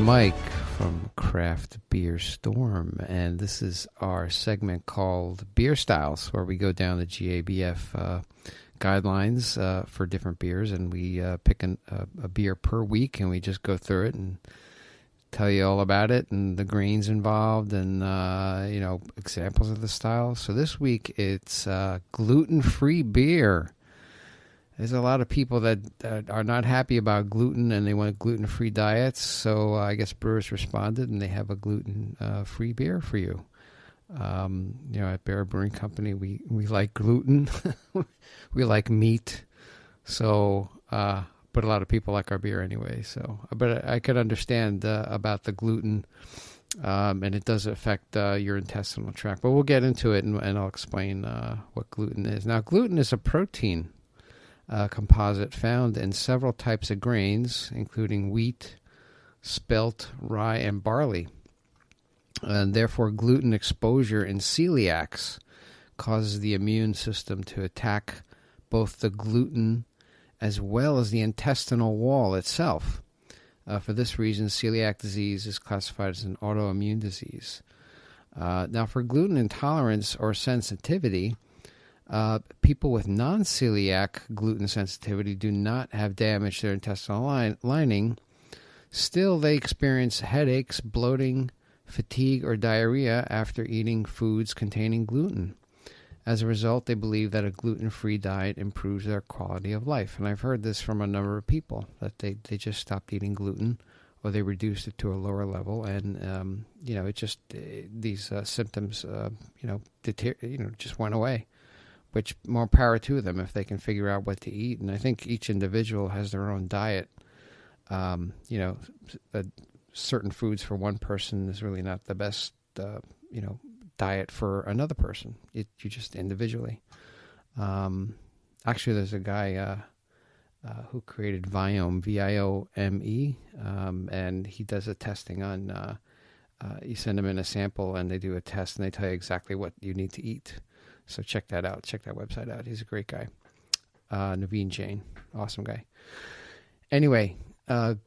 Mike from Craft Beer Storm, and this is our segment called Beer Styles, where we go down the GABF guidelines for different beers, and we pick a beer per week, and we just go through it and tell you all about it and the grains involved and, examples of the style. So this week it's gluten-free beer. There's a lot of people that are not happy about gluten and they want gluten-free diets. So I guess brewers responded and they have a gluten-free beer for you. At Bear Brewing Company, we like gluten. We like meat. So, but a lot of people like our beer anyway. So, but I could understand about the gluten, and it does affect your intestinal tract. But we'll get into it and I'll explain what gluten is. Now, gluten is a protein composite found in several types of grains, including wheat, spelt, rye, and barley. And therefore, gluten exposure in celiacs causes the immune system to attack both the gluten as well as the intestinal wall itself. For this reason, celiac disease is classified as an autoimmune disease. Now, for gluten intolerance or sensitivity, people with non-celiac gluten sensitivity do not have damage to their intestinal lining. Still, they experience headaches, bloating, fatigue, or diarrhea after eating foods containing gluten. As a result, they believe that a gluten-free diet improves their quality of life. And I've heard this from a number of people, that they just stopped eating gluten or they reduced it to a lower level. And, these symptoms, just went away. Which more power to them if they can figure out what to eat. And I think each individual has their own diet. Certain foods for one person is really not the best, diet for another person. You just individually. Actually, there's a guy who created Viome, Viome, and he does a testing on. You send them in a sample, and they do a test, and they tell you exactly what you need to eat. So check that out. Check that website out. He's a great guy. Naveen Jain. Awesome guy. Anyway,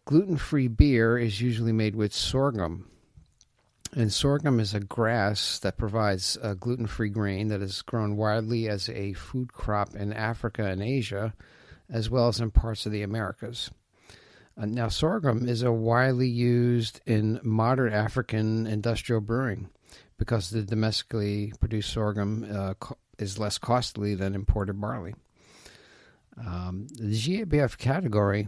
gluten-free beer is usually made with sorghum. And sorghum is a grass that provides a gluten-free grain that is grown widely as a food crop in Africa and Asia, as well as in parts of the Americas. Now, sorghum is widely used in modern African industrial brewing, because the domestically produced sorghum is less costly than imported barley. The GABF category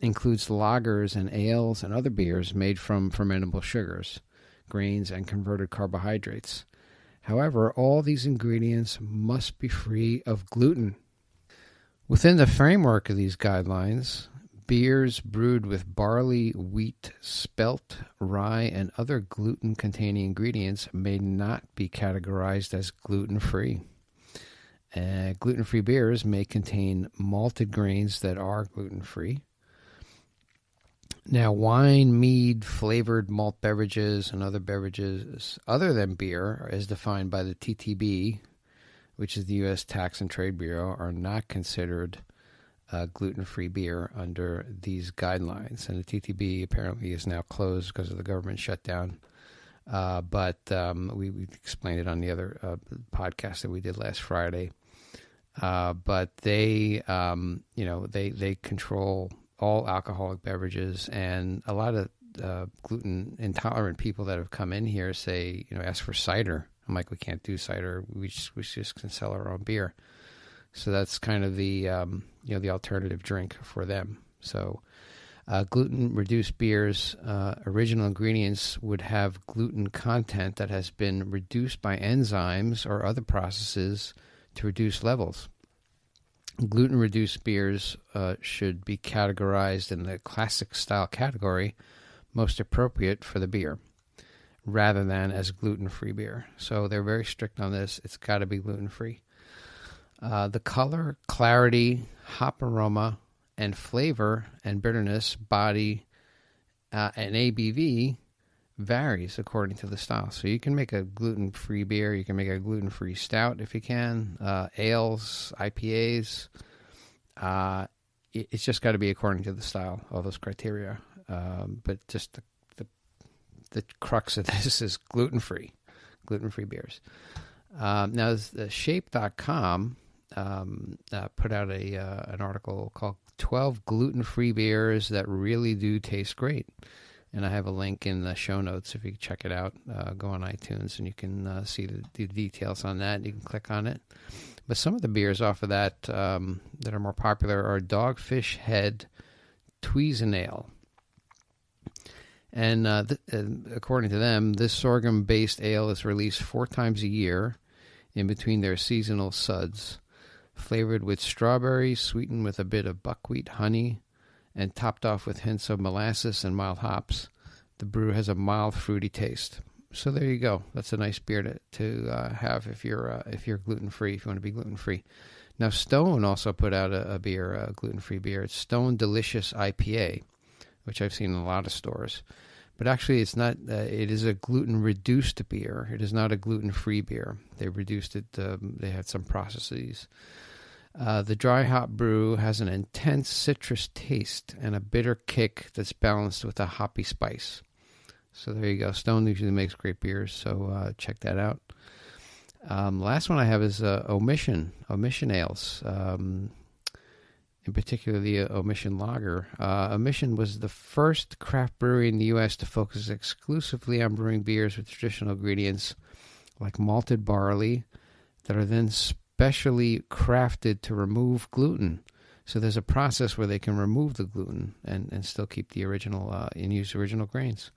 includes lagers and ales and other beers made from fermentable sugars, grains, and converted carbohydrates. However, all these ingredients must be free of gluten. Within the framework of these guidelines, beers brewed with barley, wheat, spelt, rye, and other gluten-containing ingredients may not be categorized as gluten-free. Gluten-free beers may contain malted grains that are gluten-free. Now, wine, mead, flavored malt beverages, and other beverages other than beer, as defined by the TTB, which is the U.S. Tax and Trade Bureau, are not considered gluten-free beer under these guidelines. And the TTB apparently is now closed because of the government shutdown. But we explained it on the other podcast that we did last Friday. But they control all alcoholic beverages, and a lot of gluten intolerant people that have come in here say, ask for cider. I'm like, we can't do cider. We just can sell our own beer. So that's kind of the the alternative drink for them. So gluten-reduced beers, original ingredients would have gluten content that has been reduced by enzymes or other processes to reduce levels. Gluten-reduced beers should be categorized in the classic style category, most appropriate for the beer, rather than as gluten-free beer. So they're very strict on this. It's got to be gluten-free. The color, clarity, hop aroma, and flavor and bitterness, body, and ABV varies according to the style. So you can make a gluten-free beer. You can make a gluten-free stout if you can. Ales, IPAs. It's just got to be according to the style, all those criteria. But just the the crux of this is gluten-free beers. Now, the Shape.com put out an article called 12 gluten-free beers that really do taste great. And I have a link in the show notes if you can check it out. Go on iTunes and you can see the details on that. You can click on it. But some of the beers off of that that are more popular are Dogfish Head Tweezin Ale. And according to them, this sorghum-based ale is released 4 times a year in between their seasonal suds, flavored with strawberries, sweetened with a bit of buckwheat honey, and topped off with hints of molasses and mild hops. The brew has a mild, fruity taste. So there you go. That's a nice beer to have if you're gluten-free, if you want to be gluten-free. Now, Stone also put out a beer, a gluten-free beer. It's Stone Delicious IPA, which I've seen in a lot of stores. But actually, it's not. It is a gluten-reduced beer. It is not a gluten-free beer. They reduced it. They had some processes. The dry hop brew has an intense citrus taste and a bitter kick that's balanced with a hoppy spice. So there you go. Stone usually makes great beers, so check that out. Last one I have is Omission Ales. In particular, the Omission Lager. Omission was the first craft brewery in the U.S. to focus exclusively on brewing beers with traditional ingredients like malted barley that are then specially crafted to remove gluten. So there's a process where they can remove the gluten and still keep the original and use original grains.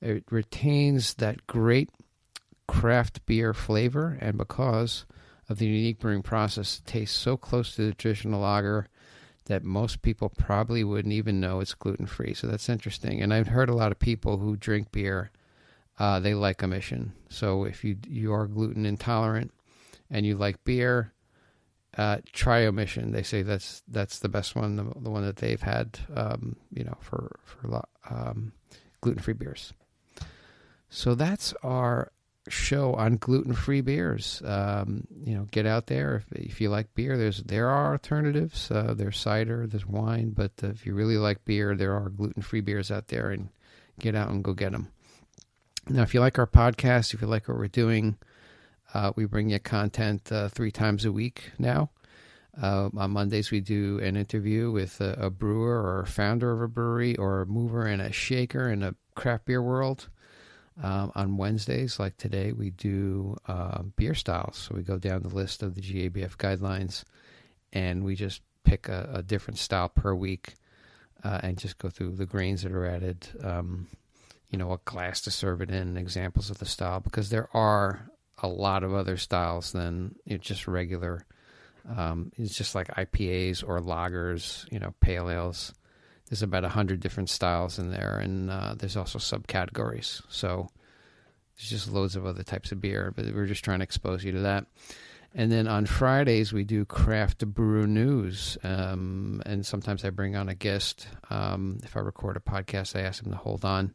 It retains that great craft beer flavor, and because of the unique brewing process, it tastes so close to the traditional lager that most people probably wouldn't even know it's gluten-free. So that's interesting. And I've heard a lot of people who drink beer, they like Omission. So if you are gluten intolerant and you like beer, try Omission. They say that's the best one, the one that they've had, for gluten-free beers. So that's our show on gluten-free beers. Get out there if you like beer. There are alternatives. There's cider, there's wine, but if you really like beer, there are gluten-free beers out there, and get out and go get them. Now, if you like our podcast, if you like what we're doing, we bring you content 3 times a week now. On Mondays, we do an interview with a brewer or a founder of a brewery or a mover and a shaker in a craft beer world. On Wednesdays, like today, we do beer styles. So we go down the list of the GABF guidelines, and we just pick a different style per week and just go through the grains that are added, what glass to serve it in, examples of the style, because there are a lot of other styles than just regular. It's just like IPAs or lagers, pale ales. There's about 100 different styles in there, and there's also subcategories. So there's just loads of other types of beer, but we're just trying to expose you to that. And then on Fridays, we do craft brew news, and sometimes I bring on a guest. If I record a podcast, I ask them to hold on,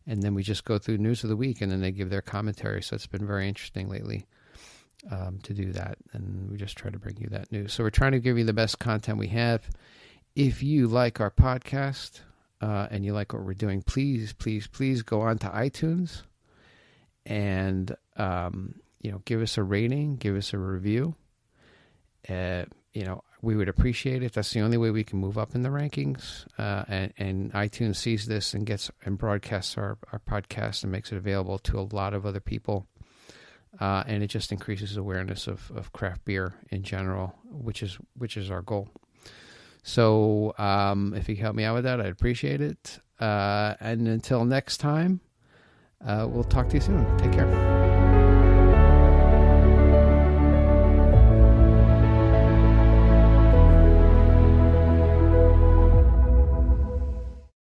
and then we just go through news of the week, and then they give their commentary. So it's been very interesting lately to do that, and we just try to bring you that news. So we're trying to give you the best content we have. If you like our podcast and you like what we're doing, please, please, please go on to iTunes and give us a rating, give us a review. We would appreciate it. That's the only way we can move up in the rankings. And iTunes sees this and broadcasts our podcast and makes it available to a lot of other people. And it just increases awareness of craft beer in general, which is our goal. So if you help me out with that, I'd appreciate it. And until next time, we'll talk to you soon. Take care.